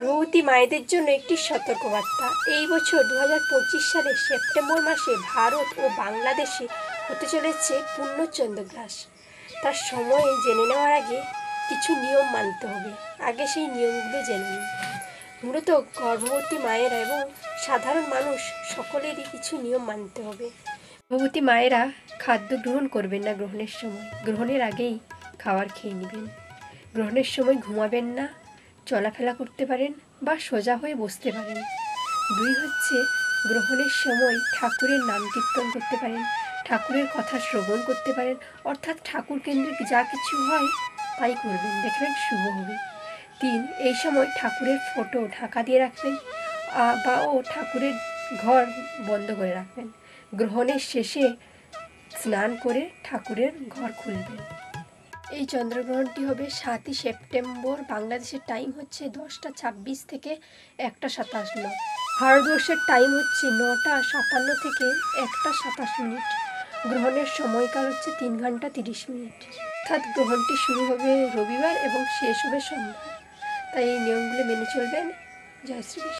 গর্ভবতী মায়েদের জন্য একটি সতর্কবার্তা। এই বছর 2025 সালের সেপ্টেম্বর মাসে ভারত ও বাংলাদেশে হতে চলেছে পূর্ণ চন্দ্রগ্রাস। তার সময়ে জেনে নেওয়ার আগে কিছু নিয়ম মানতে হবে। আগে সেই নিয়মগুলো জেনে নিন। মূলত গর্ভবতী মায়েরা এবং সাধারণ মানুষ সকলেরই কিছু নিয়ম মানতে হবে। গর্ভবতী মায়েরা খাদ্য গ্রহণ করবেন না গ্রহণের সময়। গ্রহণের আগেই খাবার খেয়ে নেবেন। গ্রহণের সময় ঘুমাবেন না, চলাফেরা করতে পারেন বা সোজা হয়ে বসতে পারেন। 2 হচ্ছে গ্রহণের সময় ঠাকুরের নাম কীর্তন করতে পারেন, ঠাকুরের কথা শ্রবণ করতে পারেন, অর্থাৎ ঠাকুর কেন্দ্রিক যা কিছু হয় তাই করবেন, দেখবেন শুভ হবে। 3, এই সময় ঠাকুরের ফটো ঢাকা দিয়ে রাখবেন বা ঠাকুরের ঘর বন্ধ করে রাখবেন। গ্রহণের শেষে স্নান করে ঠাকুরের ঘর খুলবেন। এই চন্দ্রগ্রহণটি হবে 7ই সেপ্টেম্বর। বাংলাদেশের টাইম হচ্ছে 10টা 26 থেকে 1টা 27। ভারতবর্ষের টাইম হচ্ছে 9টা 57 থেকে 1টা 27। গ্রহণের সময়কাল হচ্ছে 3 ঘন্টা 30 মিনিট। অর্থাৎ গ্রহণটি শুরু হবে রবিবার এবং শেষ হবে সোমবার। তাই এই নিয়মগুলো মেনে চলবেন। জয় শ্রীকৃষ্ণ।